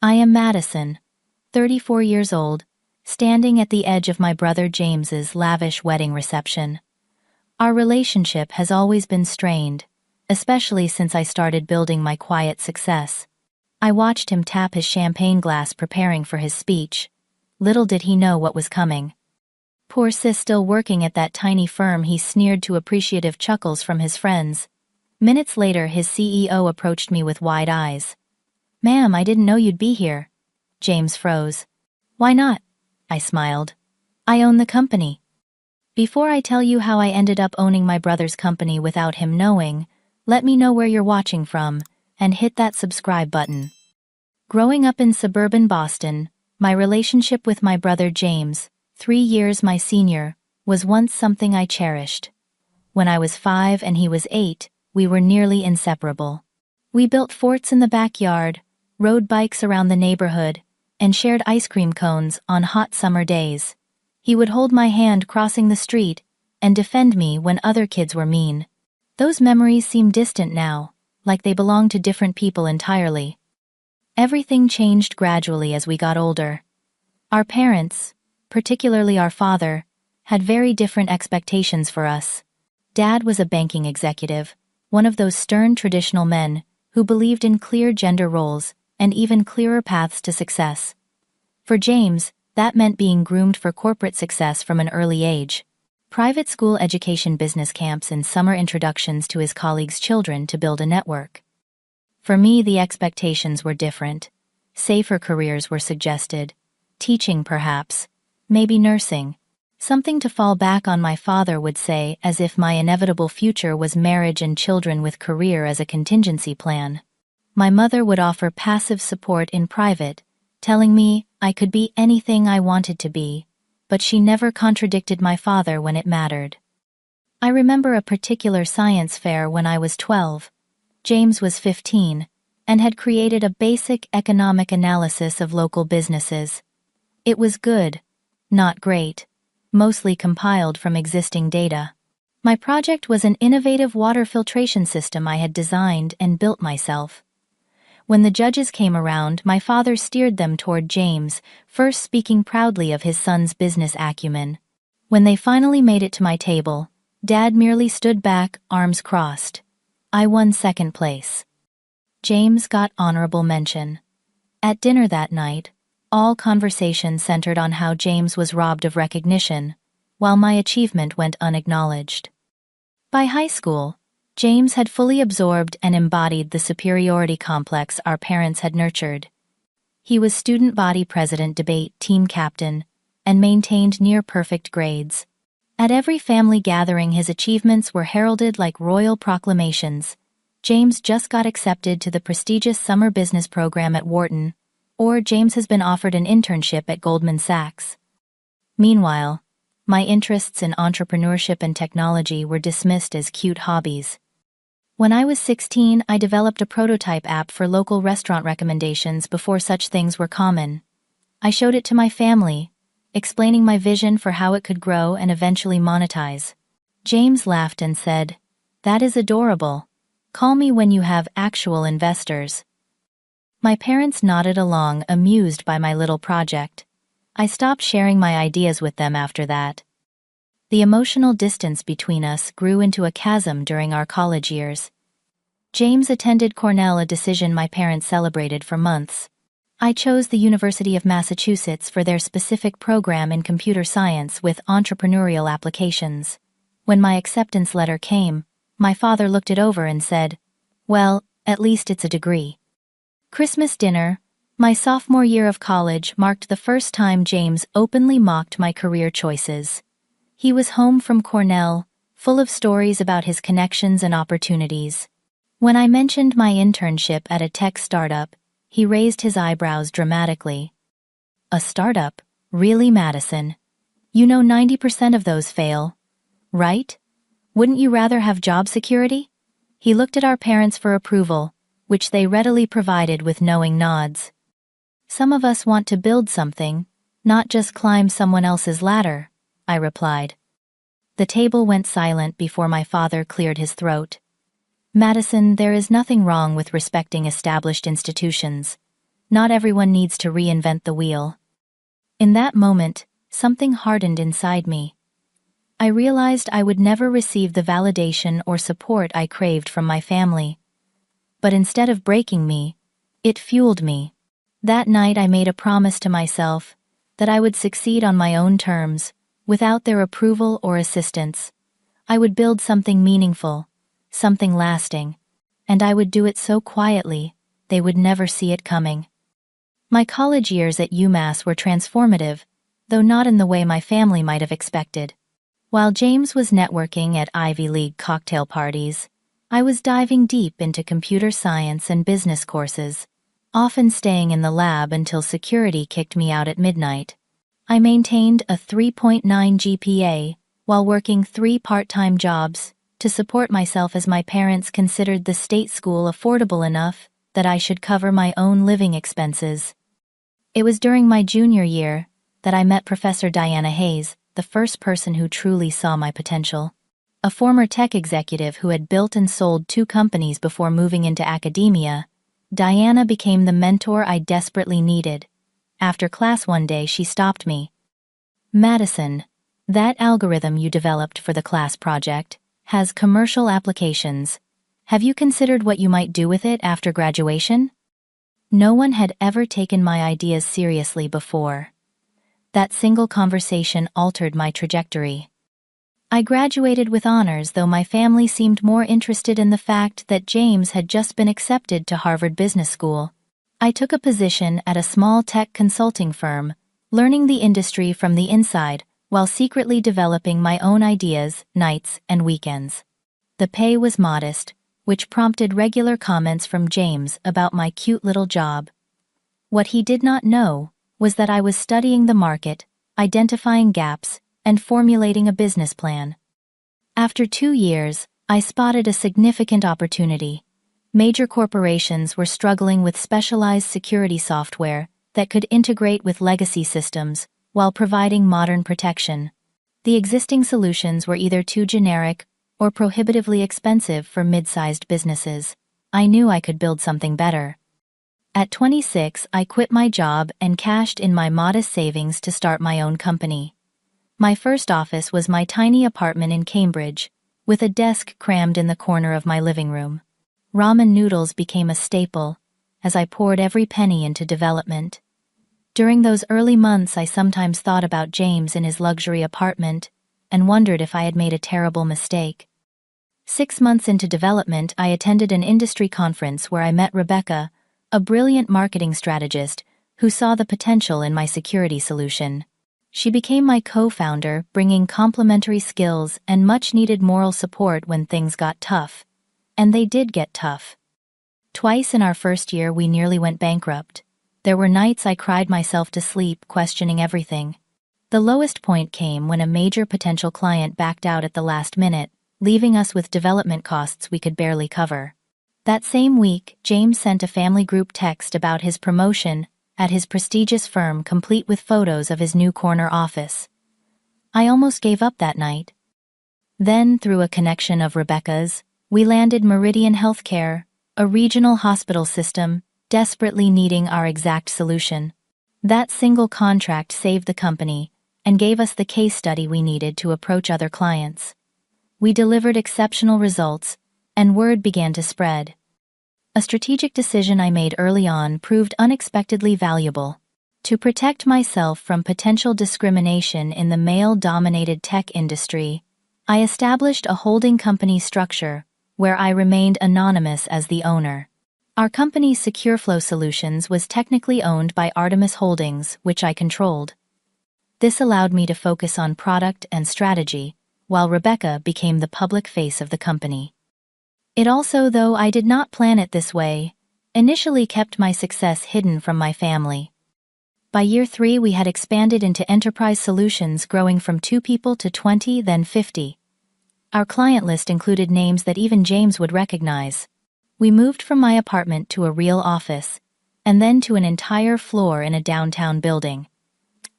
I am Madison, 34 years old, standing at the edge of my brother James's lavish wedding reception. Our relationship has always been strained, especially since I started building my quiet success. I watched him tap his champagne glass preparing for his speech. Little did he know what was coming. Poor sis, still working at that tiny firm, he sneered to appreciative chuckles from his friends. Minutes later, his CEO approached me with wide eyes. "Ma'am, I didn't know you'd be here." James froze. "Why not?" I smiled. "I own the company." Before I tell you how I ended up owning my brother's company without him knowing, let me know where you're watching from, and hit that subscribe button. Growing up in suburban Boston, my relationship with my brother James, 3 years my senior, was once something I cherished. When I was 5 and he was 8, we were nearly inseparable. We built forts in the backyard, rode bikes around the neighborhood, and shared ice cream cones on hot summer days. He would hold my hand crossing the street and defend me when other kids were mean. Those memories seem distant now, like they belong to different people entirely. Everything changed gradually as we got older. Our parents, particularly our father, had very different expectations for us. Dad was a banking executive, one of those stern traditional men who believed in clear gender roles and even clearer paths to success. For James, that meant being groomed for corporate success from an early age. Private school education, business camps, and summer introductions to his colleagues' children to build a network. For me, the expectations were different. Safer careers were suggested. Teaching, perhaps. Maybe nursing. Something to fall back on, my father would say, as if my inevitable future was marriage and children with career as a contingency plan. My mother would offer passive support in private, telling me I could be anything I wanted to be, but she never contradicted my father when it mattered. I remember a particular science fair when I was 12. James was 15, and had created a basic economic analysis of local businesses. It was good, not great, mostly compiled from existing data. My project was an innovative water filtration system I had designed and built myself. When the judges came around, my father steered them toward James, first speaking proudly of his son's business acumen. When they finally made it to my table, Dad merely stood back, arms crossed. I won second place. James got honorable mention. At dinner that night, all conversation centered on how James was robbed of recognition, while my achievement went unacknowledged. By high school, James had fully absorbed and embodied the superiority complex our parents had nurtured. He was student body president, debate team captain, and maintained near-perfect grades. At every family gathering, his achievements were heralded like royal proclamations. James just got accepted to the prestigious summer business program at Wharton, or James has been offered an internship at Goldman Sachs. Meanwhile, my interests in entrepreneurship and technology were dismissed as cute hobbies. When I was 16, I developed a prototype app for local restaurant recommendations before such things were common. I showed it to my family, explaining my vision for how it could grow and eventually monetize. James laughed and said, "That is adorable. Call me when you have actual investors." My parents nodded along, amused by my little project. I stopped sharing my ideas with them after that. The emotional distance between us grew into a chasm during our college years. James attended Cornell, a decision my parents celebrated for months. I chose the University of Massachusetts for their specific program in computer science with entrepreneurial applications. When my acceptance letter came, my father looked it over and said, "Well, at least it's a degree." Christmas dinner, my sophomore year of college, marked the first time James openly mocked my career choices. He was home from Cornell, full of stories about his connections and opportunities. When I mentioned my internship at a tech startup, he raised his eyebrows dramatically. "A startup? Really, Madison? You know 90% of those fail, right? Wouldn't you rather have job security?" He looked at our parents for approval, which they readily provided with knowing nods. "Some of us want to build something, not just climb someone else's ladder," I replied. The table went silent before my father cleared his throat. "Madison, there is nothing wrong with respecting established institutions. Not everyone needs to reinvent the wheel. In that moment, something hardened inside me. I realized I would never receive the validation or support I craved from my family. But instead of breaking me, it fueled me. That night I made a promise to myself that I would succeed on my own terms, without their approval or assistance. I would build something meaningful, something lasting, and I would do it so quietly, they would never see it coming. My college years at UMass were transformative, though not in the way my family might have expected. While James was networking at Ivy League cocktail parties, I was diving deep into computer science and business courses, often staying in the lab until security kicked me out at midnight. I maintained a 3.9 GPA while working 3 part-time jobs to support myself, as my parents considered the state school affordable enough that I should cover my own living expenses. It was during my junior year that I met Professor Diana Hayes, the first person who truly saw my potential. A former tech executive who had built and sold 2 companies before moving into academia, Diana became the mentor I desperately needed. After class one day, she stopped me. "Madison, that algorithm you developed for the class project has commercial applications. Have you considered what you might do with it after graduation?" No one had ever taken my ideas seriously before. That single conversation altered my trajectory. I graduated with honors, though my family seemed more interested in the fact that James had just been accepted to Harvard Business School. I took a position at a small tech consulting firm, learning the industry from the inside while secretly developing my own ideas, nights and weekends. The pay was modest, which prompted regular comments from James about my cute little job. What he did not know was that I was studying the market, identifying gaps, and formulating a business plan. After 2 years, I spotted a significant opportunity. Major corporations were struggling with specialized security software that could integrate with legacy systems while providing modern protection. The existing solutions were either too generic or prohibitively expensive for mid-sized businesses. I knew I could build something better. At 26, I quit my job and cashed in my modest savings to start my own company. My first office was my tiny apartment in Cambridge, with a desk crammed in the corner of my living room. Ramen noodles became a staple, as I poured every penny into development. During those early months, I sometimes thought about James in his luxury apartment and wondered if I had made a terrible mistake. 6 months into development, I attended an industry conference where I met Rebecca, a brilliant marketing strategist who saw the potential in my security solution. She became my co-founder, bringing complementary skills and much-needed moral support when things got tough. And they did get tough. Twice in our first year, we nearly went bankrupt. There were nights I cried myself to sleep, questioning everything. The lowest point came when a major potential client backed out at the last minute, leaving us with development costs we could barely cover. That same week, James sent a family group text about his promotion at his prestigious firm, complete with photos of his new corner office. I almost gave up that night. Then, through a connection of Rebecca's, we landed Meridian Healthcare, a regional hospital system desperately needing our exact solution. That single contract saved the company and gave us the case study we needed to approach other clients. We delivered exceptional results, and word began to spread. A strategic decision I made early on proved unexpectedly valuable. To protect myself from potential discrimination in the male-dominated tech industry, I established a holding company structure where I remained anonymous as the owner. Our company, SecureFlow Solutions, was technically owned by Artemis Holdings, which I controlled. This allowed me to focus on product and strategy, while Rebecca became the public face of the company. It also, though I did not plan it this way, initially kept my success hidden from my family. By year 3, we had expanded into enterprise solutions, growing from 2 people to 20, then 50. Our client list included names that even James would recognize. We moved from my apartment to a real office, and then to an entire floor in a downtown building.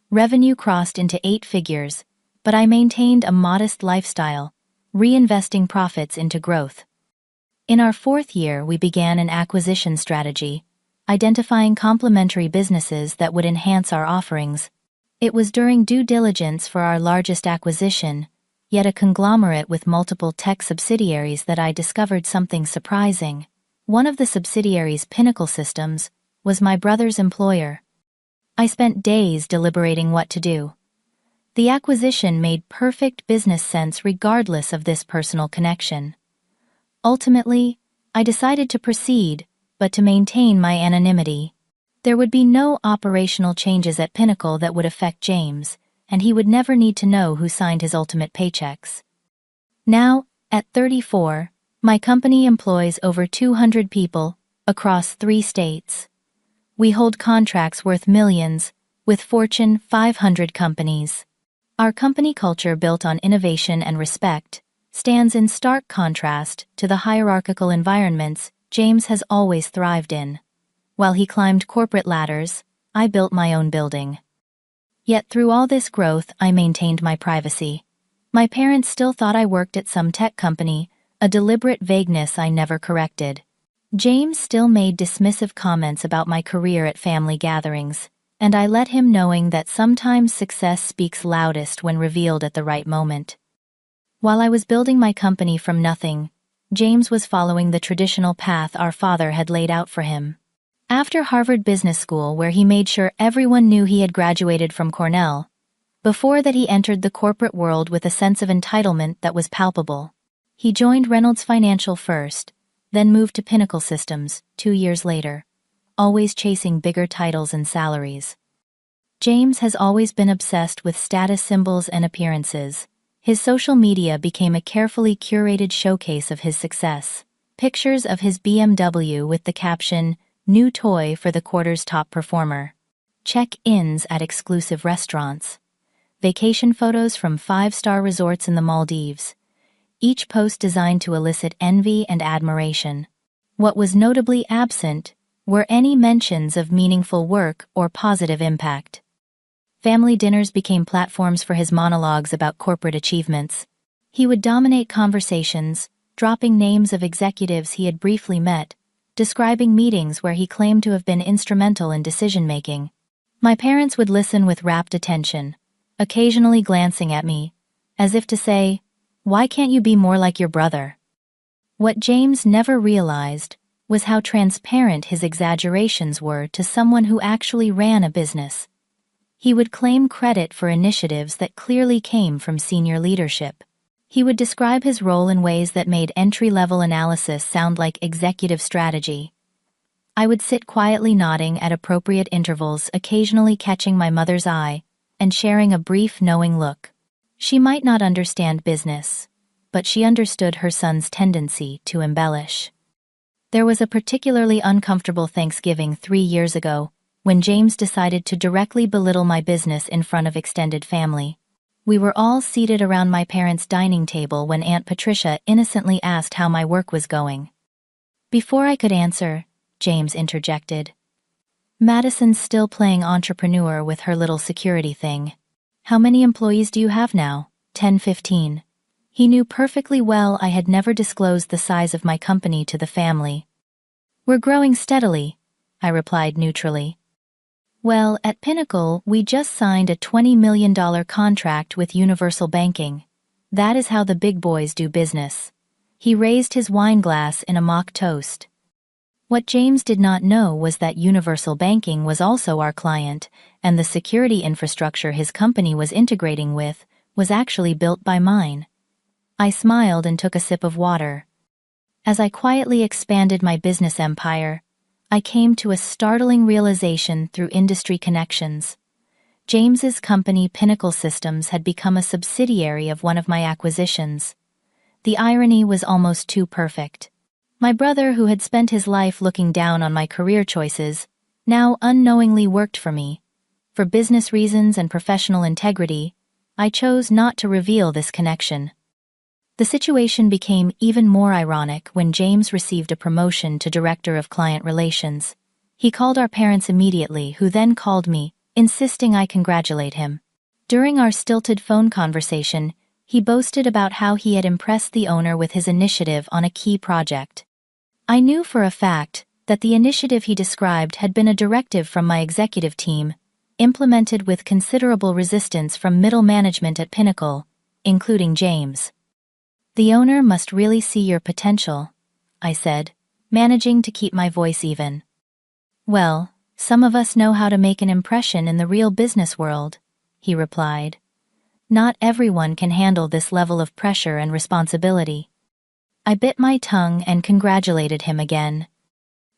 Revenue crossed into 8 figures, but I maintained a modest lifestyle, reinvesting profits into growth. In our 4th year, we began an acquisition strategy, identifying complementary businesses that would enhance our offerings. It was during due diligence for our largest acquisition, yet a conglomerate with multiple tech subsidiaries, that I discovered something surprising. One of the subsidiaries, Pinnacle Systems, was my brother's employer. I spent days deliberating what to do. The acquisition made perfect business sense regardless of this personal connection. Ultimately, I decided to proceed, but to maintain my anonymity. There would be no operational changes at Pinnacle that would affect James, and he would never need to know who signed his ultimate paychecks. Now, at 34, my company employs over 200 people across 3 states. We hold contracts worth millions with Fortune 500 companies. Our company culture, built on innovation and respect, stands in stark contrast to the hierarchical environments James has always thrived in. While he climbed corporate ladders, I built my own building. Yet through all this growth, I maintained my privacy. My parents still thought I worked at some tech company, a deliberate vagueness I never corrected. James still made dismissive comments about my career at family gatherings, and I let him, knowing that sometimes success speaks loudest when revealed at the right moment. While I was building my company from nothing, James was following the traditional path our father had laid out for him. After Harvard Business School, where he made sure everyone knew he had graduated from Cornell, before that he entered the corporate world with a sense of entitlement that was palpable. He joined Reynolds Financial first, then moved to Pinnacle Systems 2 years later, always chasing bigger titles and salaries. James has always been obsessed with status symbols and appearances. His social media became a carefully curated showcase of his success. Pictures of his BMW with the caption, "New toy for the quarter's top performer." Check-ins at exclusive restaurants. Vacation photos from 5-star resorts in the Maldives. Each post designed to elicit envy and admiration. What was notably absent were any mentions of meaningful work or positive impact. Family dinners became platforms for his monologues about corporate achievements. He would dominate conversations, dropping names of executives he had briefly met, describing meetings where he claimed to have been instrumental in decision-making. My parents would listen with rapt attention, occasionally glancing at me, as if to say, "Why can't you be more like your brother?" What James never realized was how transparent his exaggerations were to someone who actually ran a business. He would claim credit for initiatives that clearly came from senior leadership. He would describe his role in ways that made entry-level analysis sound like executive strategy. I would sit quietly nodding at appropriate intervals, occasionally catching my mother's eye and sharing a brief knowing look. She might not understand business, but she understood her son's tendency to embellish. There was a particularly uncomfortable Thanksgiving 3 years ago when James decided to directly belittle my business in front of extended family. We were all seated around my parents' dining table when Aunt Patricia innocently asked how my work was going. Before I could answer, James interjected. "Madison's still playing entrepreneur with her little security thing. How many employees do you have now?" 10, 15. He knew perfectly well I had never disclosed the size of my company to the family. "We're growing steadily," I replied neutrally. "Well, at Pinnacle, we just signed a $20 million contract with Universal Banking. That is how the big boys do business." He raised his wine glass in a mock toast. What James did not know was that Universal Banking was also our client, and the security infrastructure his company was integrating with was actually built by mine. I smiled and took a sip of water. As I quietly expanded my business empire, I came to a startling realization through industry connections. James's company, Pinnacle Systems, had become a subsidiary of one of my acquisitions. The irony was almost too perfect. My brother, who had spent his life looking down on my career choices, now unknowingly worked for me. For business reasons and professional integrity, I chose not to reveal this connection. The situation became even more ironic when James received a promotion to Director of Client Relations. He called our parents immediately, who then called me, insisting I congratulate him. During our stilted phone conversation, he boasted about how he had impressed the owner with his initiative on a key project. I knew for a fact that the initiative he described had been a directive from my executive team, implemented with considerable resistance from middle management at Pinnacle, including James. "The owner must really see your potential," I said, managing to keep my voice even. "Well, some of us know how to make an impression in the real business world," he replied. "Not everyone can handle this level of pressure and responsibility." I bit my tongue and congratulated him again.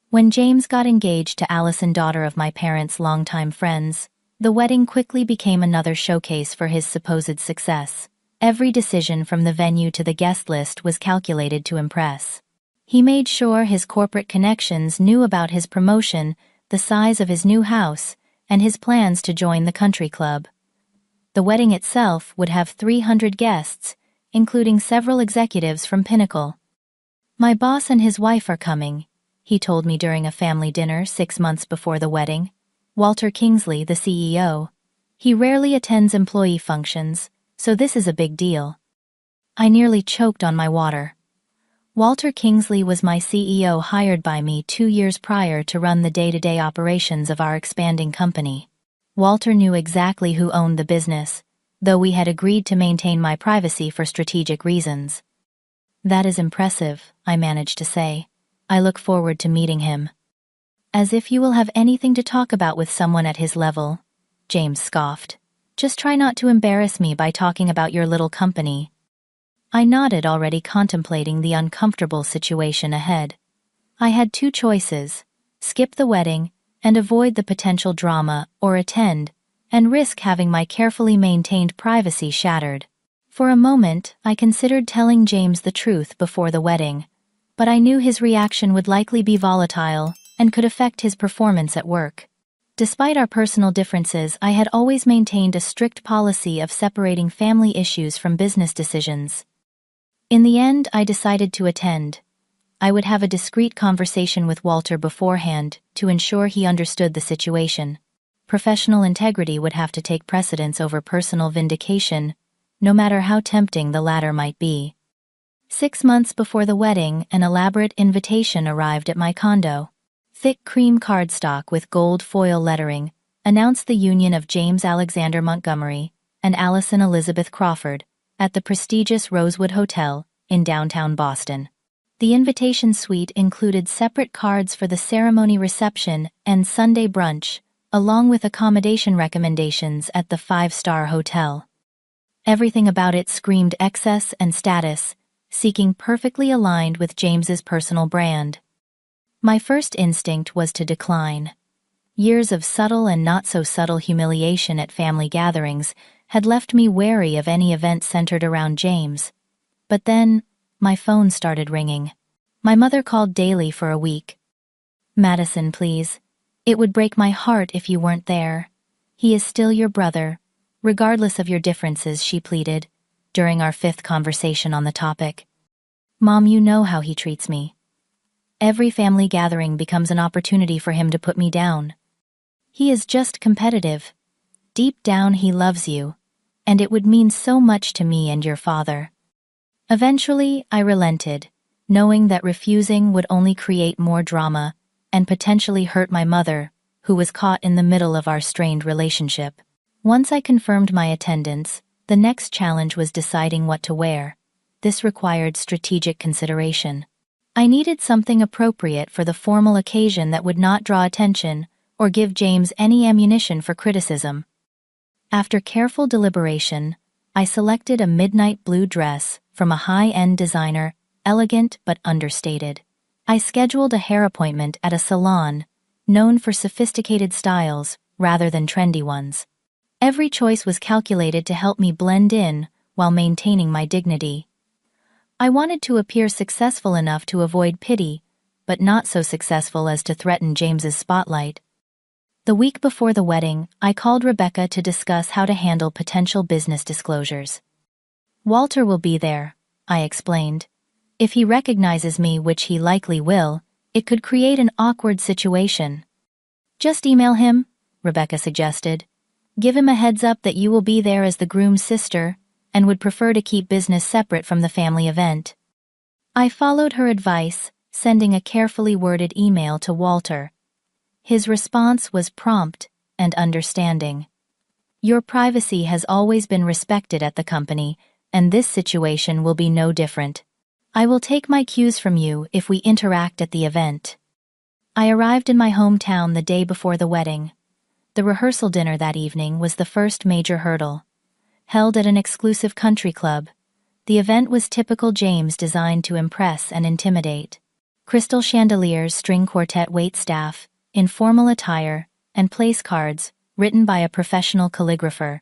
When James got engaged to Allison, daughter of my parents' longtime friends, the wedding quickly became another showcase for his supposed success. Every decision from the venue to the guest list was calculated to impress. He made sure his corporate connections knew about his promotion, the size of his new house, and his plans to join the country club. The wedding itself would have 300 guests, including several executives from Pinnacle. "My boss and his wife are coming," he told me during a family dinner 6 months before the wedding. "Walter Kingsley, the CEO. He rarely attends employee functions, so this is a big deal." I nearly choked on my water. Walter Kingsley was my CEO hired by me 2 years prior to run the day-to-day operations of our expanding company. Walter knew exactly who owned the business, though we had agreed to maintain my privacy for strategic reasons. "That is impressive," I managed to say. "I look forward to meeting him." "As if you will have anything to talk about with someone at his level," James scoffed. "Just try not to embarrass me by talking about your little company." I nodded, already contemplating the uncomfortable situation ahead. I had 2 choices: skip the wedding and avoid the potential drama, or attend and risk having my carefully maintained privacy shattered. For a moment, I considered telling James the truth before the wedding, but I knew his reaction would likely be volatile and could affect his performance at work. Despite our personal differences, I had always maintained a strict policy of separating family issues from business decisions. In the end, I decided to attend. I would have a discreet conversation with Walter beforehand to ensure he understood the situation. Professional integrity would have to take precedence over personal vindication, no matter how tempting the latter might be. 6 months before the wedding, an elaborate invitation arrived at my condo. Thick cream cardstock with gold foil lettering announced the union of James Alexander Montgomery and Allison Elizabeth Crawford at the prestigious Rosewood Hotel in downtown Boston. The invitation suite included separate cards for the ceremony reception and Sunday brunch, along with accommodation recommendations at the 5-star hotel. Everything about it screamed excess and status, seeking perfectly aligned with James's personal brand. My first instinct was to decline. Years of subtle and not-so-subtle humiliation at family gatherings had left me wary of any event centered around James. But then, my phone started ringing. My mother called daily for a week. "Madison, please. It would break my heart if you weren't there. He is still your brother, regardless of your differences," she pleaded, during our 5th conversation on the topic. "Mom, you know how he treats me. Every family gathering becomes an opportunity for him to put me down. He is just competitive. Deep down he loves you, and it would mean so much to me and your father." Eventually, I relented, knowing that refusing would only create more drama and potentially hurt my mother, who was caught in the middle of our strained relationship. Once I confirmed my attendance, the next challenge was deciding what to wear. This required strategic consideration. I needed something appropriate for the formal occasion that would not draw attention or give James any ammunition for criticism. After careful deliberation, I selected a midnight blue dress from a high-end designer, elegant but understated. I scheduled a hair appointment at a salon known for sophisticated styles rather than trendy ones. Every choice was calculated to help me blend in while maintaining my dignity. I wanted to appear successful enough to avoid pity, but not so successful as to threaten James's spotlight. The week before the wedding, I called Rebecca to discuss how to handle potential business disclosures. "Walter will be there," I explained. "If he recognizes me, which he likely will, it could create an awkward situation." "Just email him," Rebecca suggested. "Give him a heads up that you will be there as the groom's sister and would prefer to keep business separate from the family event." I followed her advice, sending a carefully worded email to Walter. His response was prompt and understanding. Your privacy has always been respected at the company, and this situation will be no different. I will take my cues from you if we interact at the event. I arrived in my hometown the day before the wedding. The rehearsal dinner that evening was the first major hurdle. Held at an exclusive country club, the event was typical James, designed to impress and intimidate. Crystal chandeliers, string quartet waitstaff, informal attire, and place cards, written by a professional calligrapher.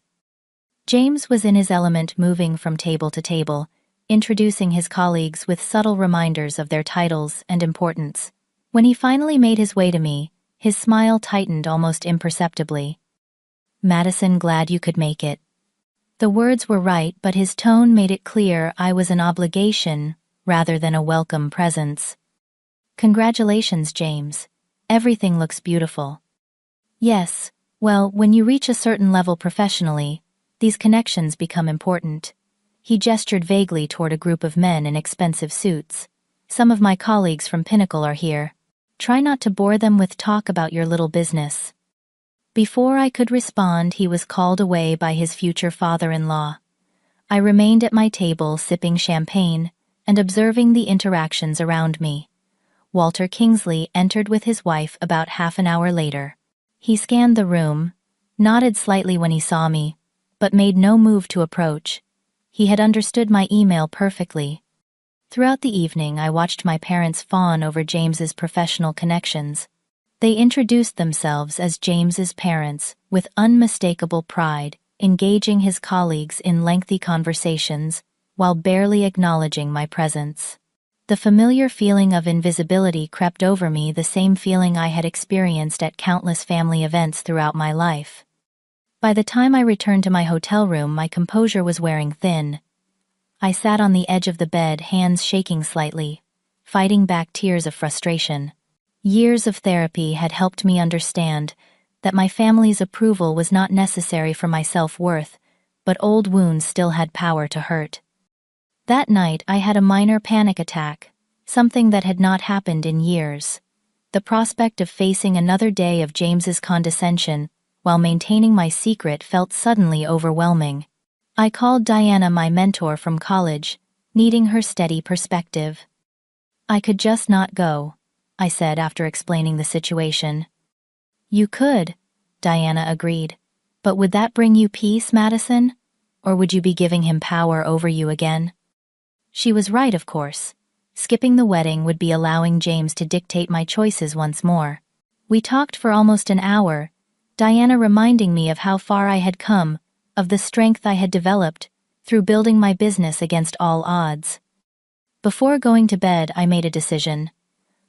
James was in his element, moving from table to table, introducing his colleagues with subtle reminders of their titles and importance. When he finally made his way to me, his smile tightened almost imperceptibly. "Madison, glad you could make it." The words were right, but his tone made it clear I was an obligation rather than a welcome presence. "Congratulations, James. Everything looks beautiful." "Yes, well, when you reach a certain level professionally, these connections become important." He gestured vaguely toward a group of men in expensive suits. "Some of my colleagues from Pinnacle are here. Try not to bore them with talk about your little business." Before I could respond, he was called away by his future father-in-law. I remained at my table sipping champagne and observing the interactions around me. Walter Kingsley entered with his wife about half an hour later. He scanned the room, nodded slightly when he saw me, but made no move to approach. He had understood my email perfectly. Throughout the evening, I watched my parents fawn over James's professional connections. They introduced themselves as James's parents with unmistakable pride, engaging his colleagues in lengthy conversations while barely acknowledging my presence. The familiar feeling of invisibility crept over me, the same feeling I had experienced at countless family events throughout my life. By the time I returned to my hotel room, my composure was wearing thin. I sat on the edge of the bed, hands shaking slightly, fighting back tears of frustration. Years of therapy had helped me understand that my family's approval was not necessary for my self-worth, but old wounds still had power to hurt. That night, I had a minor panic attack, something that had not happened in years. The prospect of facing another day of James's condescension while maintaining my secret felt suddenly overwhelming. I called Diana, my mentor from college, needing her steady perspective. "I could just not go," I said after explaining the situation. "You could," Diana agreed. "But would that bring you peace, Madison? Or would you be giving him power over you again?" She was right, of course. Skipping the wedding would be allowing James to dictate my choices once more. We talked for almost an hour, Diana reminding me of how far I had come, of the strength I had developed through building my business against all odds. Before going to bed, I made a decision.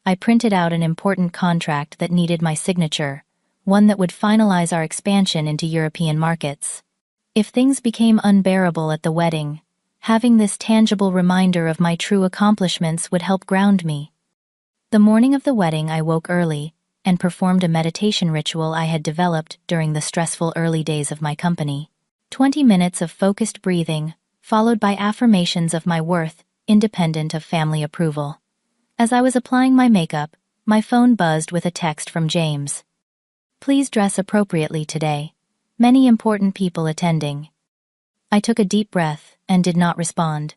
I printed out an important contract that needed my signature, one that would finalize our expansion into European markets. If things became unbearable at the wedding, having this tangible reminder of my true accomplishments would help ground me. The morning of the wedding, I woke early and performed a meditation ritual I had developed during the stressful early days of my company. 20 minutes of focused breathing, followed by affirmations of my worth, independent of family approval. As I was applying my makeup, my phone buzzed with a text from James. "Please dress appropriately today. Many important people attending." I took a deep breath and did not respond.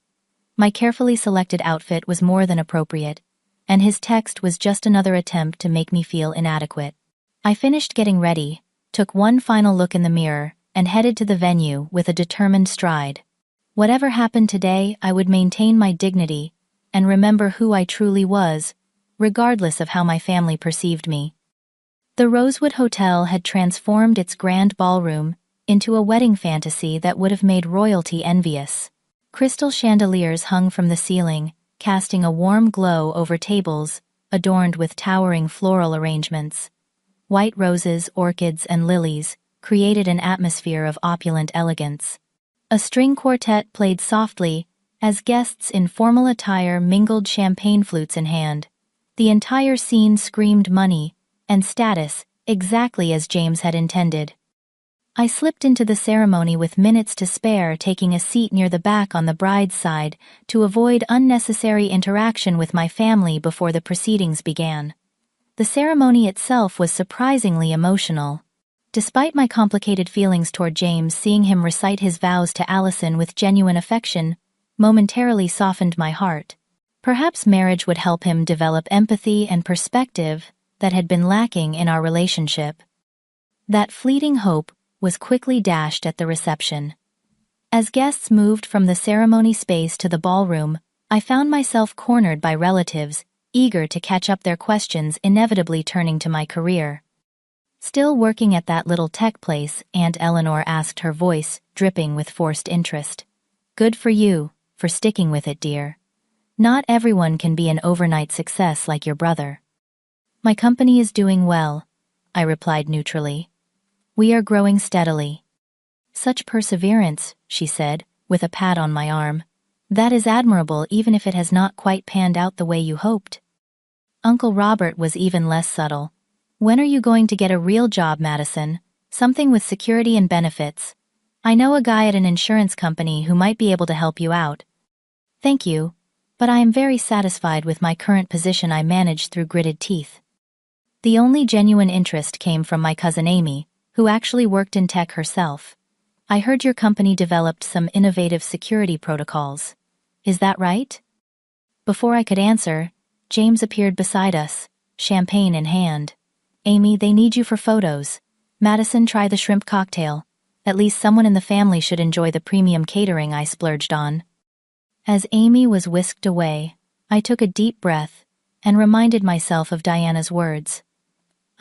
My carefully selected outfit was more than appropriate, and his text was just another attempt to make me feel inadequate. I finished getting ready, took one final look in the mirror, and headed to the venue with a determined stride. Whatever happened today, I would maintain my dignity and remember who I truly was, regardless of how my family perceived me. The Rosewood Hotel had transformed its grand ballroom into a wedding fantasy that would have made royalty envious. Crystal chandeliers hung from the ceiling, casting a warm glow over tables adorned with towering floral arrangements. White roses, orchids, and lilies created an atmosphere of opulent elegance. A string quartet played softly as guests in formal attire mingled, champagne flutes in hand. The entire scene screamed money and status, exactly as James had intended. I slipped into the ceremony with minutes to spare, taking a seat near the back on the bride's side to avoid unnecessary interaction with my family before the proceedings began. The ceremony itself was surprisingly emotional. Despite my complicated feelings toward James, seeing him recite his vows to Allison with genuine affection momentarily softened my heart. Perhaps marriage would help him develop empathy and perspective that had been lacking in our relationship. That fleeting hope was quickly dashed at the reception. As guests moved from the ceremony space to the ballroom, I found myself cornered by relatives, eager to catch up their questions, inevitably turning to my career. "Still working at that little tech place?" Aunt Eleanor asked, her voice dripping with forced interest. "Good for you, for sticking with it, dear. Not everyone can be an overnight success like your brother." "My company is doing well," I replied neutrally. "We are growing steadily." "Such perseverance," she said, with a pat on my arm. "That is admirable, even if it has not quite panned out the way you hoped." Uncle Robert was even less subtle. "When are you going to get a real job, Madison? Something with security and benefits. I know a guy at an insurance company who might be able to help you out." "Thank you, but I am very satisfied with my current position," I managed through gritted teeth. The only genuine interest came from my cousin Amy, who actually worked in tech herself. "I heard your company developed some innovative security protocols. Is that right?" Before I could answer, James appeared beside us, champagne in hand. "Amy, they need you for photos. Madison, try the shrimp cocktail. At least someone in the family should enjoy the premium catering," I splurged on. As Amy was whisked away, I took a deep breath and reminded myself of Diana's words.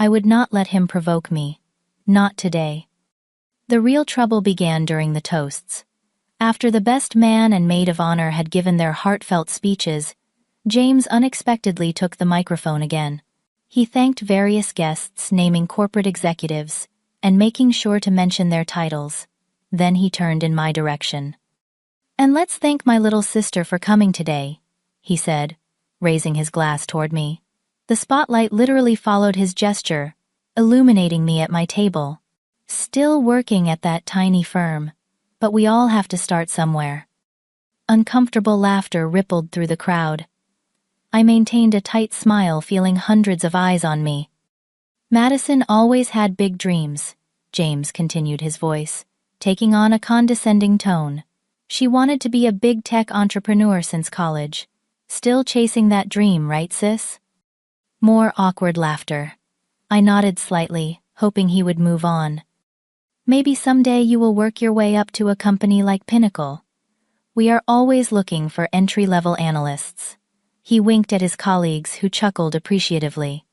I would not let him provoke me. Not today. The real trouble began during the toasts. After the best man and maid of honor had given their heartfelt speeches, James unexpectedly took the microphone again. He thanked various guests, naming corporate executives and making sure to mention their titles. Then he turned in my direction. "And let's thank my little sister for coming today," he said, raising his glass toward me. The spotlight literally followed his gesture, illuminating me at my table. "Still working at that tiny firm, but we all have to start somewhere." Uncomfortable laughter rippled through the crowd. I maintained a tight smile, feeling hundreds of eyes on me. "Madison always had big dreams," James continued, his voice taking on a condescending tone. "She wanted to be a big tech entrepreneur since college. Still chasing that dream, right, sis?" More awkward laughter. I nodded slightly, hoping he would move on. "Maybe someday you will work your way up to a company like Pinnacle. We are always looking for entry-level analysts." He winked at his colleagues, who chuckled appreciatively.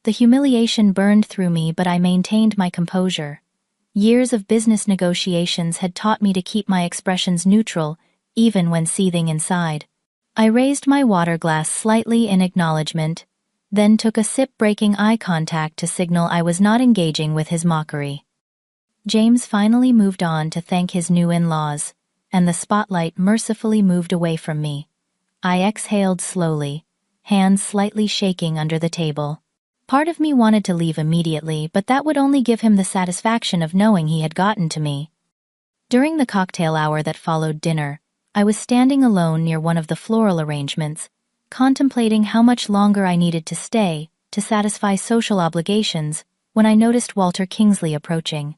The humiliation burned through me, but I maintained my composure. Years of business negotiations had taught me to keep my expressions neutral, even when seething inside. I raised my water glass slightly in acknowledgement, then took a sip, breaking eye contact to signal I was not engaging with his mockery. James finally moved on to thank his new in-laws, and the spotlight mercifully moved away from me. I exhaled slowly, hands slightly shaking under the table. Part of me wanted to leave immediately, but that would only give him the satisfaction of knowing he had gotten to me. During the cocktail hour that followed dinner, I was standing alone near one of the floral arrangements, contemplating how much longer I needed to stay to satisfy social obligations, when I noticed Walter Kingsley approaching.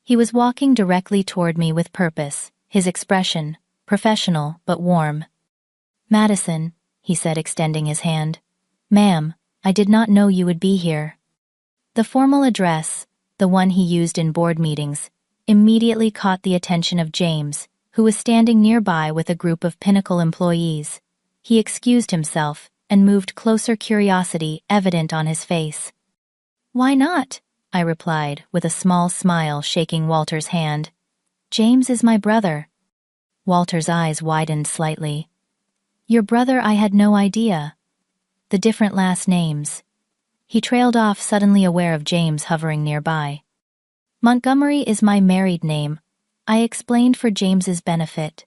He was walking directly toward me with purpose, his expression professional but warm. "Madison," he said, extending his hand. "Ma'am, I did not know you would be here." The formal address, the one he used in board meetings, immediately caught the attention of James, who was standing nearby with a group of Pinnacle employees. He excused himself and moved closer, curiosity evident on his face. "Why not?" I replied, with a small smile, shaking Walter's hand. "James is my brother." Walter's eyes widened slightly. "Your brother? I had no idea. The different last names." He trailed off, suddenly aware of James hovering nearby. "Montgomery is my married name," I explained for James's benefit.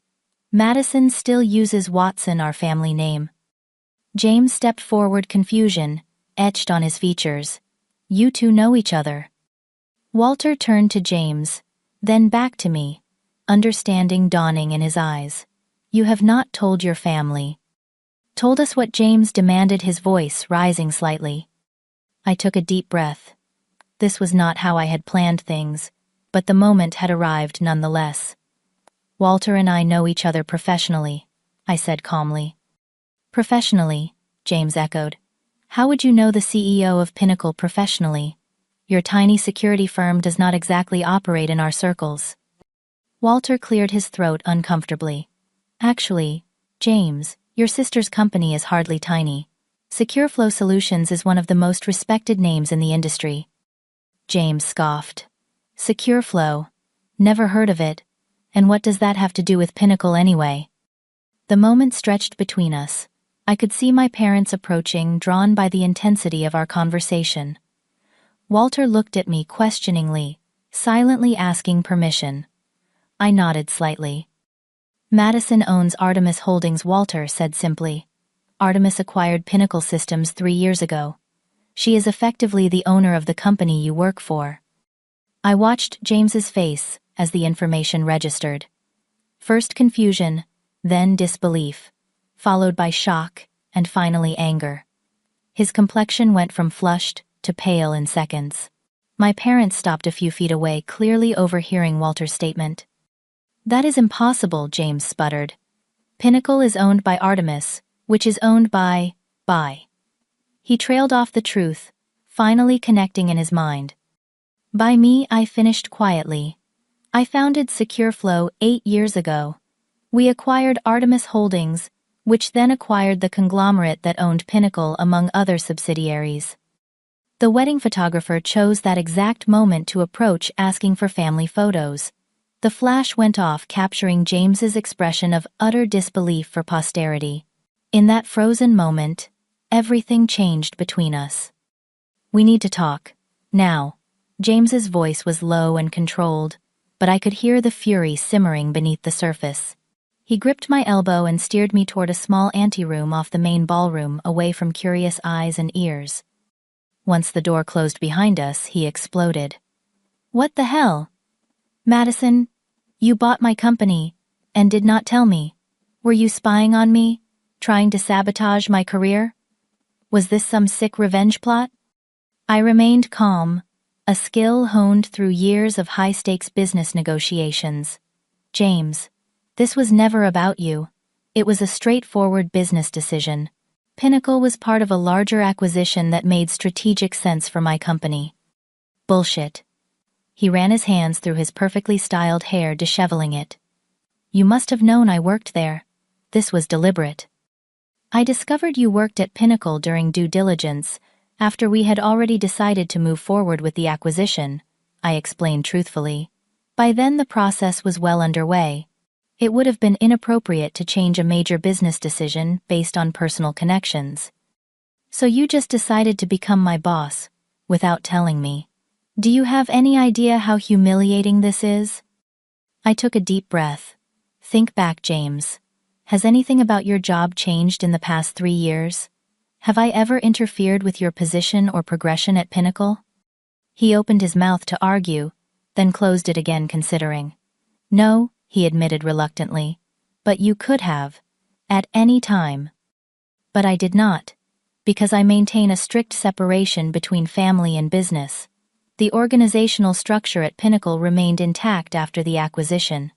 "Madison still uses Watson, our family name." James stepped forward, confusion etched on his features. "You two know each other?" Walter turned to James, Then back to me, understanding dawning in his eyes. You have not told your family. Told us what James demanded, his voice rising slightly. I took a deep breath. This was not how I had planned things, but the moment had arrived nonetheless. Walter and I know each other professionally, I said calmly. Professionally, James echoed. How would you know the CEO of Pinnacle professionally? Your tiny security firm does not exactly operate in our circles. Walter cleared his throat uncomfortably. Actually, James, your sister's company is hardly tiny. SecureFlow Solutions is one of the most respected names in the industry. James scoffed. SecureFlow? Never heard of it. And what does that have to do with Pinnacle anyway? The moment stretched between us. I could see my parents approaching, drawn by the intensity of our conversation. Walter looked at me questioningly, silently asking permission. I nodded slightly. Madison owns Artemis Holdings, Walter said simply. Artemis acquired Pinnacle Systems 3 years ago. She is effectively the owner of the company you work for. I watched James's face as the information registered. First confusion, then disbelief, followed by shock, and finally anger. His complexion went from flushed to pale in seconds. My parents stopped a few feet away, clearly overhearing Walter's statement. That is impossible, James sputtered. Pinnacle is owned by Artemis, which is owned by. He trailed off the truth, finally connecting in his mind. By me, I finished quietly. I founded SecureFlow 8 years ago. We acquired Artemis Holdings, which then acquired the conglomerate that owned Pinnacle among other subsidiaries. The wedding photographer chose that exact moment to approach, asking for family photos. The flash went off, capturing James's expression of utter disbelief for posterity. In that frozen moment, everything changed between us. We need to talk. Now. James's voice was low and controlled, but I could hear the fury simmering beneath the surface. He gripped my elbow and steered me toward a small anteroom off the main ballroom, away from curious eyes and ears. Once the door closed behind us, he exploded. What the hell? Madison, you bought my company, and did not tell me. Were you spying on me? Trying to sabotage my career? Was this some sick revenge plot? I remained calm, a skill honed through years of high-stakes business negotiations. James, this was never about you. It was a straightforward business decision. Pinnacle was part of a larger acquisition that made strategic sense for my company. Bullshit. He ran his hands through his perfectly styled hair, disheveling it. You must have known I worked there. This was deliberate. I discovered you worked at Pinnacle during due diligence, after we had already decided to move forward with the acquisition, I explained truthfully. By then the process was well underway. It would have been inappropriate to change a major business decision based on personal connections. So you just decided to become my boss, without telling me. Do you have any idea how humiliating this is? I took a deep breath. Think back, James. Has anything about your job changed in the past 3 years? Have I ever interfered with your position or progression at Pinnacle? He opened his mouth to argue, then closed it again, considering. No, he admitted reluctantly. But you could have. At any time. But I did not. Because I maintain a strict separation between family and business. The organizational structure at Pinnacle remained intact after the acquisition.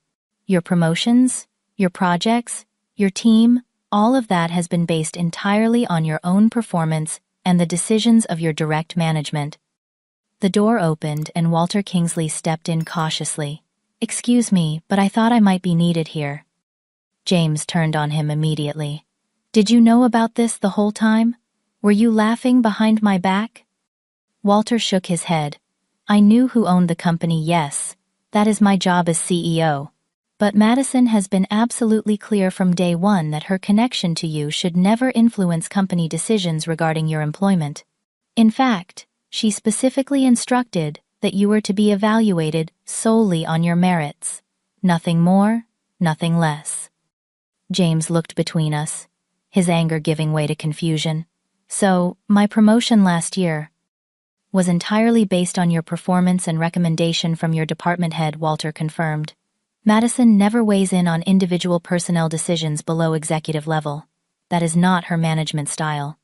Your promotions, your projects, your team, all of that has been based entirely on your own performance and the decisions of your direct management. The door opened and Walter Kingsley stepped in cautiously. Excuse me, but I thought I might be needed here. James turned on him immediately. Did you know about this the whole time? Were you laughing behind my back? Walter shook his head. I knew who owned the company, yes. That is my job as CEO. But Madison has been absolutely clear from day one that her connection to you should never influence company decisions regarding your employment. In fact, she specifically instructed that you were to be evaluated solely on your merits. Nothing more, nothing less. James looked between us, his anger giving way to confusion. So, my promotion last year. was entirely based on your performance and recommendation from your department head, Walter confirmed. Madison never weighs in on individual personnel decisions below executive level. That is not her management style.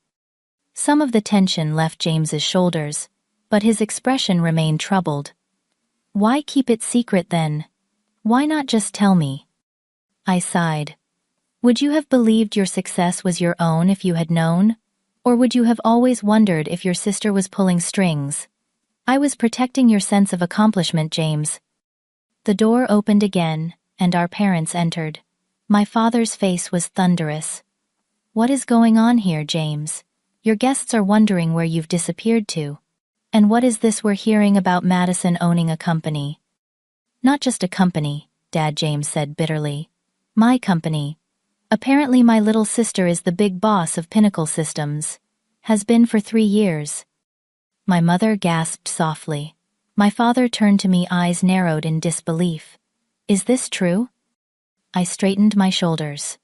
Some of the tension left James's shoulders, but his expression remained troubled. Why keep it secret then? Why not just tell me? I sighed. Would you have believed your success was your own if you had known? Or would you have always wondered if your sister was pulling strings? I was protecting your sense of accomplishment, James. The door opened again, and our parents entered. My father's face was thunderous. What is going on here, James? Your guests are wondering where you've disappeared to. And what is this we're hearing about Madison owning a company? Not just a company, Dad, James said bitterly. My company. Apparently my little sister is the big boss of Pinnacle Systems. Has been for 3 years. My mother gasped softly. My father turned to me, eyes narrowed in disbelief. Is this true? I straightened my shoulders.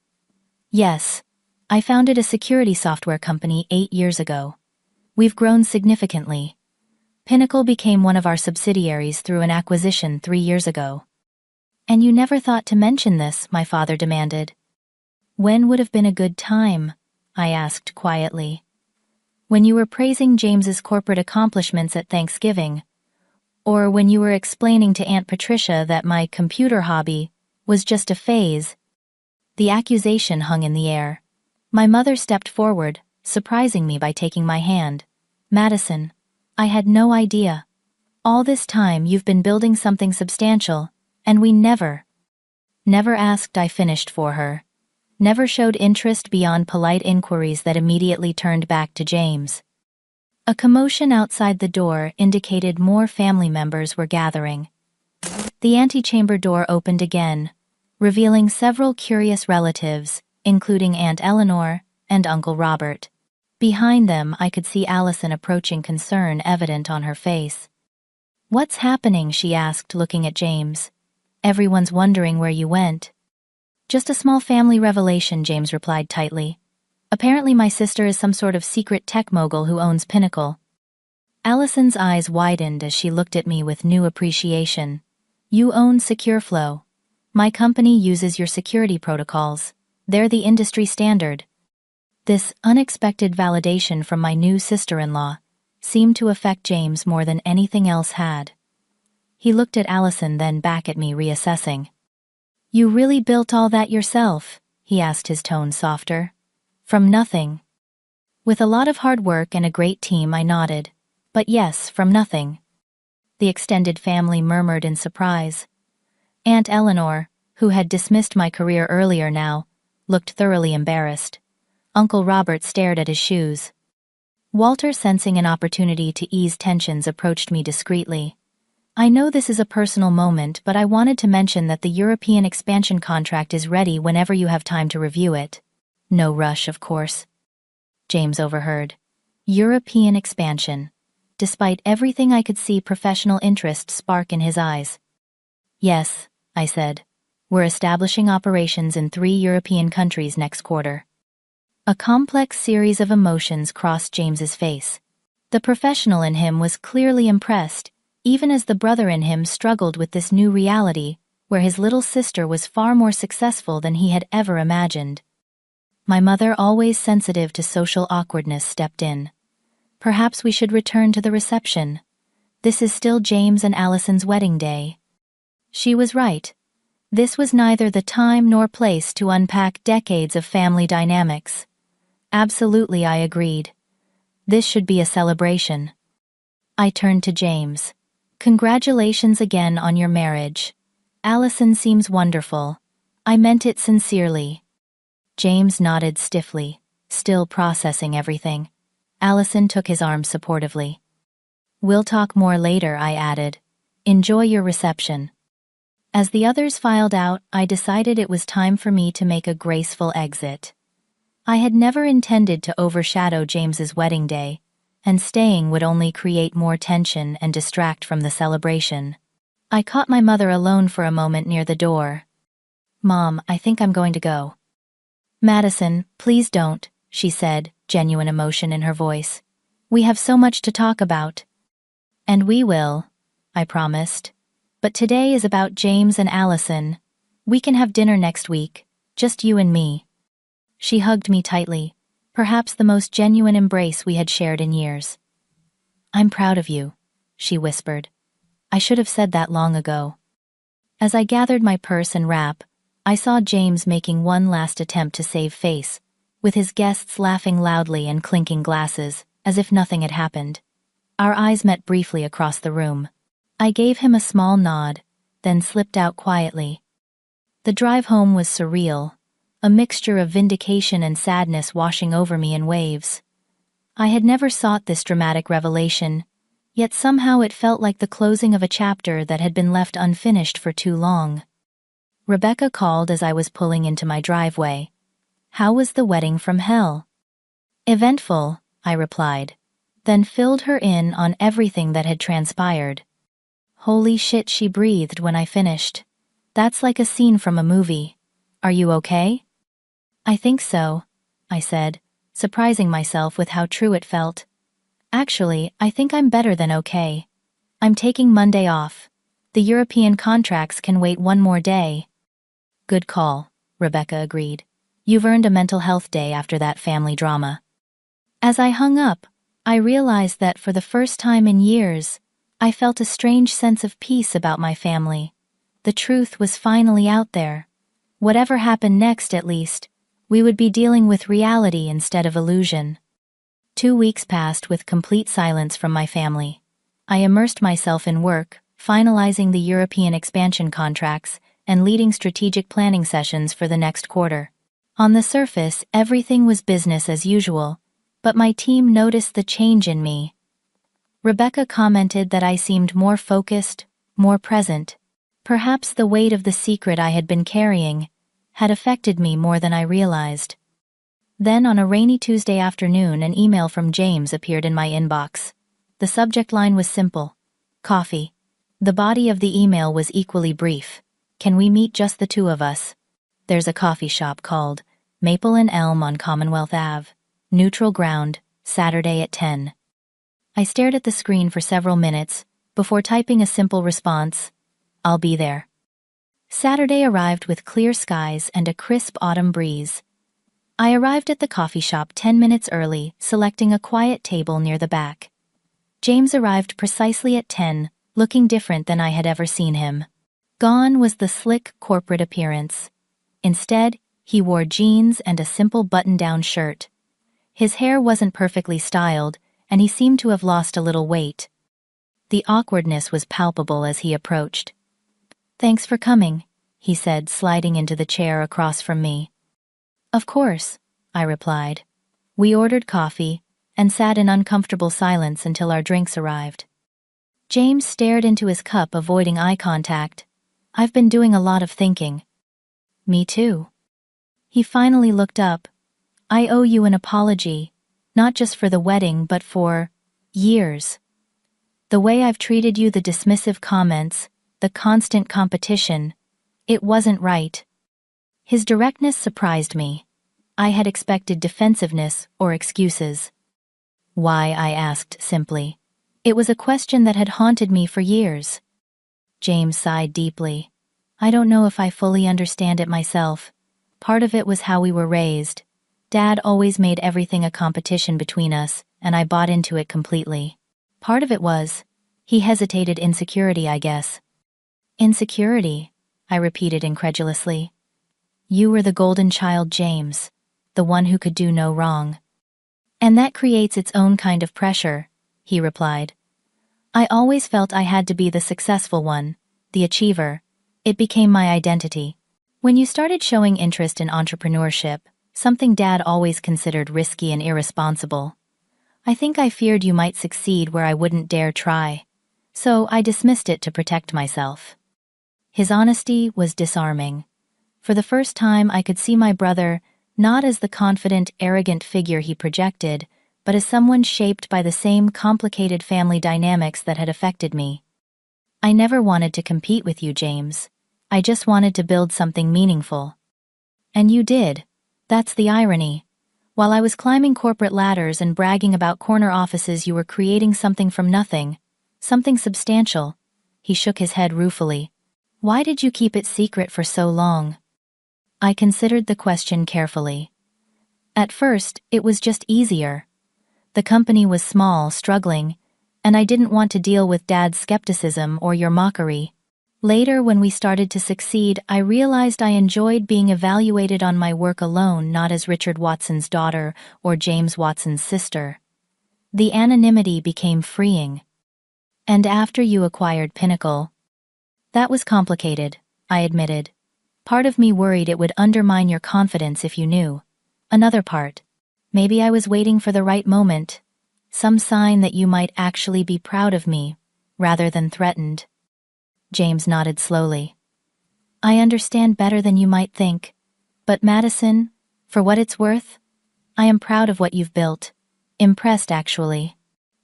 Yes. I founded a security software company 8 years ago. We've grown significantly. Pinnacle became one of our subsidiaries through an acquisition 3 years ago. And you never thought to mention this, my father demanded. When would have been a good time? I asked quietly. When you were praising James's corporate accomplishments at Thanksgiving, or when you were explaining to Aunt Patricia that my computer hobby was just a phase. The accusation hung in the air. My mother stepped forward, surprising me by taking my hand. Madison, I had no idea. All this time you've been building something substantial, and we never asked, I finished for her. Never showed interest beyond polite inquiries that immediately turned back to James. A commotion outside the door indicated more family members were gathering. The antechamber door opened again, revealing several curious relatives, including Aunt Eleanor and Uncle Robert. Behind them I could see Allison approaching, concern evident on her face. What's happening? She asked, looking at James. Everyone's wondering where you went. Just a small family revelation, James replied tightly. Apparently my sister is some sort of secret tech mogul who owns Pinnacle. Allison's eyes widened as she looked at me with new appreciation. You own SecureFlow. My company uses your security protocols. They're the industry standard. This unexpected validation from my new sister-in-law seemed to affect James more than anything else had. He looked at Allison, then back at me, reassessing. You really built all that yourself? He asked, his tone softer. From nothing. With a lot of hard work and a great team, I nodded. But yes, from nothing. The extended family murmured in surprise. Aunt Eleanor, who had dismissed my career earlier now, looked thoroughly embarrassed. Uncle Robert stared at his shoes. Walter, sensing an opportunity to ease tensions, approached me discreetly. I know this is a personal moment, but I wanted to mention that the European expansion contract is ready whenever you have time to review it. No rush, of course. James overheard. European expansion. Despite everything, I could see professional interest spark in his eyes. Yes, I said. We're establishing operations in 3 European countries next quarter. A complex series of emotions crossed James's face. The professional in him was clearly impressed, even as the brother in him struggled with this new reality, where his little sister was far more successful than he had ever imagined. My mother, always sensitive to social awkwardness, stepped in. Perhaps we should return to the reception. This is still James and Allison's wedding day. She was right. This was neither the time nor place to unpack decades of family dynamics. Absolutely, I agreed. This should be a celebration. I turned to James. Congratulations again on your marriage. Allison seems wonderful. I meant it sincerely. James nodded stiffly, still processing everything. Allison took his arm supportively. We'll talk more later, I added. Enjoy your reception. As the others filed out, I decided it was time for me to make a graceful exit. I had never intended to overshadow James's wedding day, and staying would only create more tension and distract from the celebration. I caught my mother alone for a moment near the door. Mom, I think I'm going to go. Madison, please don't, she said, genuine emotion in her voice. We have so much to talk about. And we will, I promised. But today is about James and Allison. We can have dinner next week, just you and me. She hugged me tightly, perhaps the most genuine embrace we had shared in years. I'm proud of you, she whispered. I should have said that long ago. As I gathered my purse and wrap, I saw James making one last attempt to save face, with his guests laughing loudly and clinking glasses, as if nothing had happened. Our eyes met briefly across the room. I gave him a small nod, then slipped out quietly. The drive home was surreal, a mixture of vindication and sadness washing over me in waves. I had never sought this dramatic revelation, yet somehow it felt like the closing of a chapter that had been left unfinished for too long. Rebecca called as I was pulling into my driveway. How was the wedding from hell? Eventful, I replied, then filled her in on everything that had transpired. Holy shit, she breathed when I finished. That's like a scene from a movie. Are you okay? I think so, I said, surprising myself with how true it felt. Actually, I think I'm better than okay. I'm taking Monday off. The European contracts can wait one more day. Good call, Rebecca agreed. You've earned a mental health day after that family drama. As I hung up, I realized that for the first time in years, I felt a strange sense of peace about my family. The truth was finally out there. Whatever happened next, at least, we would be dealing with reality instead of illusion. 2 weeks passed with complete silence from my family. I immersed myself in work, finalizing the European expansion contracts and leading strategic planning sessions for the next quarter. On the surface, everything was business as usual, but my team noticed the change in me. Rebecca commented that I seemed more focused, more present. Perhaps the weight of the secret I had been carrying had affected me more than I realized. Then on a rainy Tuesday afternoon, an email from James appeared in my inbox. The subject line was simple: coffee. The body of the email was equally brief: can we meet, just the two of us? There's a coffee shop called Maple and Elm on Commonwealth Ave. Neutral ground, Saturday at 10. I stared at the screen for several minutes before typing a simple response: I'll be there. Saturday arrived with clear skies and a crisp autumn breeze. I arrived at the coffee shop 10 minutes early, selecting a quiet table near the back. James arrived precisely at 10, looking different than I had ever seen him. Gone was the slick corporate appearance. Instead, he wore jeans and a simple button-down shirt. His hair wasn't perfectly styled, and he seemed to have lost a little weight. The awkwardness was palpable as he approached. "Thanks for coming," he said, sliding into the chair across from me. "Of course," I replied. We ordered coffee and sat in uncomfortable silence until our drinks arrived. James stared into his cup, avoiding eye contact. "I've been doing a lot of thinking." "Me too." He finally looked up. "I owe you an apology, not just for the wedding but for years. The way I've treated you, the dismissive comments, the constant competition, it wasn't right." His directness surprised me. I had expected defensiveness or excuses. "Why?" I asked simply. It was a question that had haunted me for years. James sighed deeply. "I don't know if I fully understand it myself. Part of it was how we were raised. Dad always made everything a competition between us, and I bought into it completely. Part of it was," he hesitated, "insecurity, I guess." "Insecurity?" I repeated incredulously. "You were the golden child, James, the one who could do no wrong. And that creates its own kind of pressure," he replied. "I always felt I had to be the successful one, the achiever. It became my identity. When you started showing interest in entrepreneurship, something Dad always considered risky and irresponsible, I think I feared you might succeed where I wouldn't dare try. So I dismissed it to protect myself." His honesty was disarming. For the first time, I could see my brother not as the confident, arrogant figure he projected, but as someone shaped by the same complicated family dynamics that had affected me. "I never wanted to compete with you, James. I just wanted to build something meaningful." "And you did. That's the irony. While I was climbing corporate ladders and bragging about corner offices, you were creating something from nothing, Something substantial. He shook his head ruefully. Why did you keep it secret for so long? I considered the question carefully. At first, it was just easier. The company was small, struggling, and I didn't want to deal with Dad's skepticism or your mockery. Later, when we started to succeed, I realized I enjoyed being evaluated on my work alone, not as Richard Watson's daughter or James Watson's sister. The anonymity became freeing. And after you acquired Pinnacle? That was complicated, I admitted. Part of me worried it would undermine your confidence if you knew. Another part. Maybe I was waiting for the right moment. Some sign that you might actually be proud of me, rather than threatened. James nodded slowly. I understand better than you might think. But Madison, for what it's worth, I am proud of what you've built. Impressed, actually.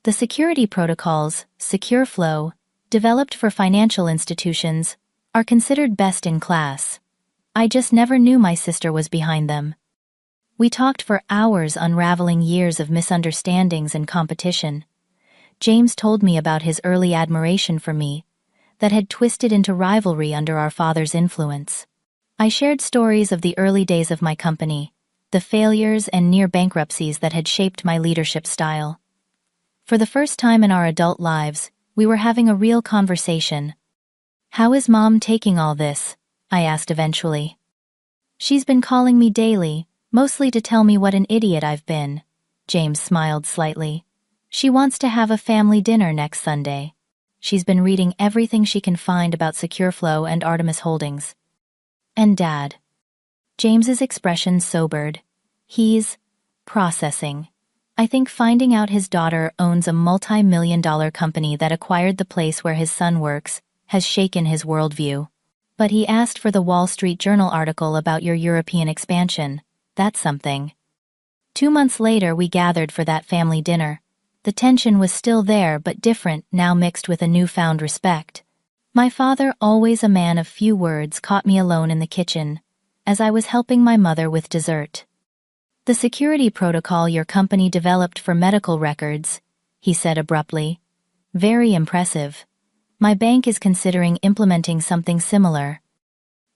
The security protocols, Secure Flow, developed for financial institutions, are considered best in class. I just never knew my sister was behind them. We talked for hours, unraveling years of misunderstandings and competition. James told me about his early admiration for me, that had twisted into rivalry under our father's influence. I shared stories of the early days of my company, the failures and near bankruptcies that had shaped my leadership style. For the first time in our adult lives, we were having a real conversation. How is Mom taking all this? I asked eventually. She's been calling me daily, mostly to tell me what an idiot I've been. James smiled slightly. She wants to have a family dinner next Sunday. She's been reading everything she can find about SecureFlow and Artemis Holdings. And Dad? James's expression sobered. He's processing. I think finding out his daughter owns a multi-million-dollar company that acquired the place where his son works has shaken his worldview. But he asked for the Wall Street Journal article about your European expansion. That's something. 2 months later, we gathered for that family dinner. The tension was still there, but different, now mixed with a newfound respect. My father, always a man of few words, caught me alone in the kitchen, as I was helping my mother with dessert. The security protocol your company developed for medical records, he said abruptly. Very impressive. My bank is considering implementing something similar.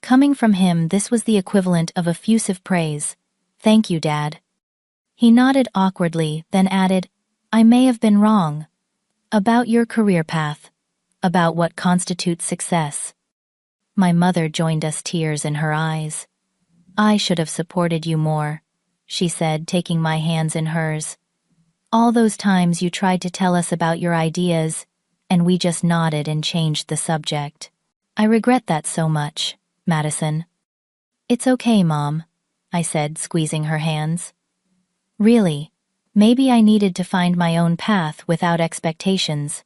Coming from him, this was the equivalent of effusive praise. Thank you, Dad. He nodded awkwardly, then added, I may have been wrong. About your career path. About what constitutes success. My mother joined us, tears in her eyes. I should have supported you more, she said, taking my hands in hers. All those times you tried to tell us about your ideas, and we just nodded and changed the subject. I regret that so much, Madison. It's okay, Mom, I said, squeezing her hands. Really, maybe I needed to find my own path without expectations.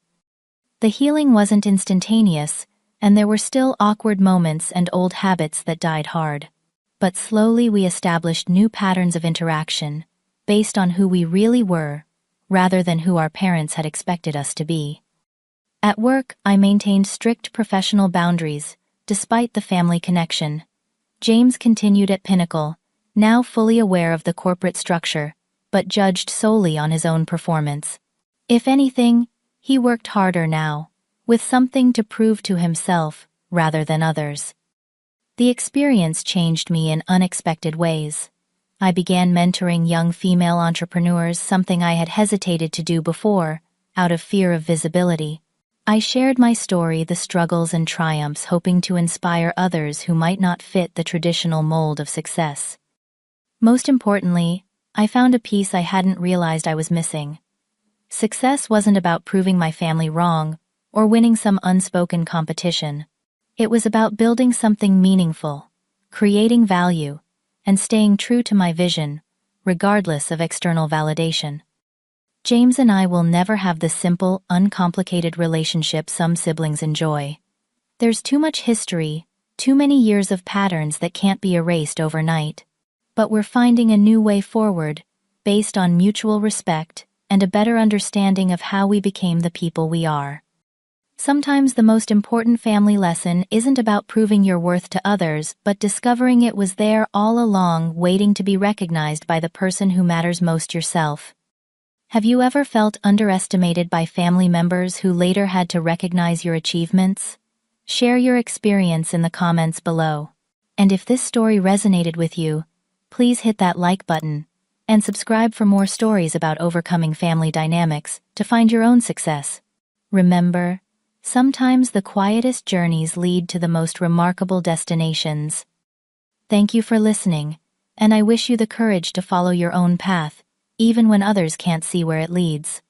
The healing wasn't instantaneous, and there were still awkward moments and old habits that died hard. But slowly we established new patterns of interaction, based on who we really were, rather than who our parents had expected us to be. At work, I maintained strict professional boundaries, despite the family connection. James continued at Pinnacle, now fully aware of the corporate structure, but judged solely on his own performance. If anything, he worked harder now, with something to prove to himself rather than others. The experience changed me in unexpected ways. I began mentoring young female entrepreneurs, something I had hesitated to do before, out of fear of visibility. I shared my story, the struggles and triumphs, hoping to inspire others who might not fit the traditional mold of success. Most importantly, I found a piece I hadn't realized I was missing. Success wasn't about proving my family wrong or winning some unspoken competition. It was about building something meaningful, creating value, and staying true to my vision, regardless of external validation. James and I will never have the simple, uncomplicated relationship some siblings enjoy. There's too much history, too many years of patterns that can't be erased overnight. But we're finding a new way forward, based on mutual respect and a better understanding of how we became the people we are. Sometimes the most important family lesson isn't about proving your worth to others, but discovering it was there all along, waiting to be recognized by the person who matters most, yourself. Have you ever felt underestimated by family members who later had to recognize your achievements? Share your experience in the comments below. And if this story resonated with you, please hit that like button and subscribe for more stories about overcoming family dynamics to find your own success. Remember, sometimes the quietest journeys lead to the most remarkable destinations. Thank you for listening, and I wish you the courage to follow your own path, even when others can't see where it leads.